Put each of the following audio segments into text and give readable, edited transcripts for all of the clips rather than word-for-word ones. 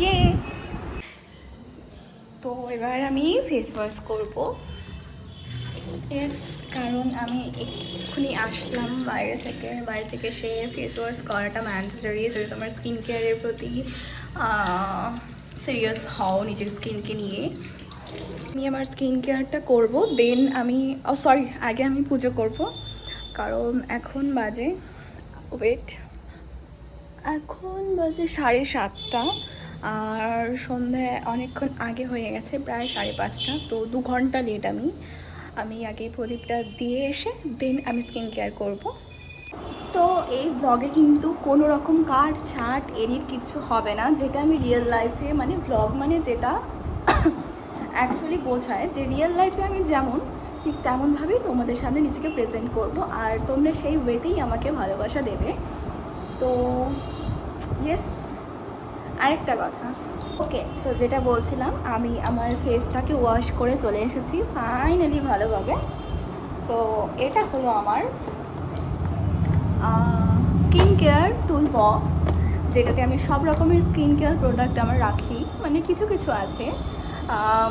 ইয়ে। তো এবার আমি ফেস ওয়াশ করবো। ইয়েস, কারণ আমি এক্ষুনি আসলাম বাইরে থেকে এসে ফেস ওয়াশ করাটা ম্যান্ডেটরি যদি তোমার স্কিন কেয়ারের প্রতি সিরিয়াস হও নিজের স্কিনকে নিয়ে। আমি আমার স্কিন কেয়ারটা করবো, দেন আমি আগে আমি পুজো করব, কারণ এখন বাজে 7:30 আর সন্ধ্যে অনেকক্ষণ আগে হয়ে গেছে, প্রায় 5:30। তো 2 ঘন্টা লেট। আমি আগে প্রদীপটা দিয়ে এসে দেন আমি স্কিন কেয়ার করব। সো এই ব্লগে কিন্তু কোনো রকম কাট ছাট এডিট কিচ্ছু হবে না, যেটা আমি রিয়েল লাইফে মানে ব্লগ মানে যেটা অ্যাকচুয়ালি বোঝায় যে রিয়েল লাইফে আমি যেমন ঠিক তেমনভাবেই তোমাদের সামনে নিজেকে প্রেজেন্ট করব, আর তোমরা সেই ওয়েতেই আমাকে ভালোবাসা দেবে। তো ইয়েস, আরেকটা কথা, ওকে, তো যেটা বলছিলাম, আমি আমার ফেসটাকে ওয়াশ করে চলে এসেছি ফাইনালি ভালোভাবে। সো এটা হলো আমার স্কিন কেয়ার টুল বক্স, যেটাতে আমি সব রকমের স্কিন কেয়ার প্রোডাক্ট আমার রাখি। মানে কিছু কিছু আছে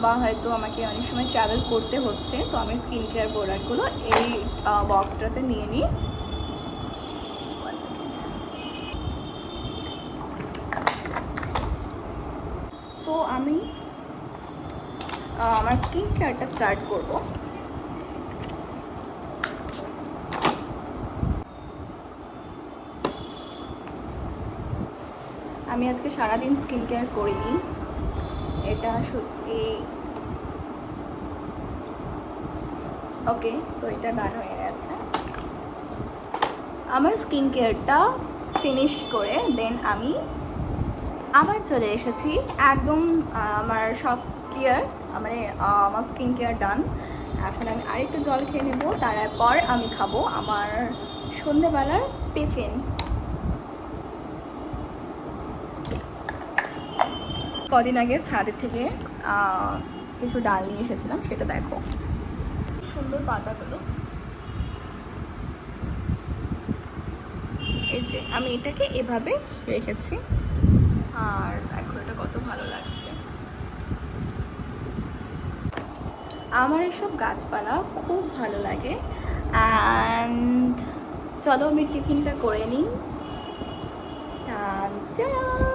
বা হয়তো আমাকে অনেক সময় ট্রাভেল করতে হচ্ছে, তো আমি স্কিন কেয়ার প্রোডাক্টগুলো এই বক্সটাতে নিয়ে নিই। সো আমি আমার স্কিন কেয়ারটা স্টার্ট করব। আমি আজকে সারাদিন স্কিন কেয়ার করিনি, এটা সত্যি। ওকে, সো এটা ডান হয়ে গেছে। আমার স্কিন কেয়ারটা ফিনিশ করে দেন আমি আবার চলে এসেছি একদম আমার সব ক্লিয়ার, মানে আমার স্কিন কেয়ার ডান। এখন আমি আরেকটু জল খেয়ে নেবো, তারপর আমি খাবো আমার সন্ধ্যেবেলার টিফিন। কদিন আগে ছাদের থেকে কিছু ডাল নিয়ে এসেছিলাম, সেটা দেখো সুন্দর পাতাগুলো। এই যে আমি এটাকে এভাবে রেখেছি, আর দেখো এটা কত ভালো লাগছে। আমার এসব গাছপালা খুব ভালো লাগে। অ্যান্ড চলো আমি টিফিনটা করে নিই। টান টান।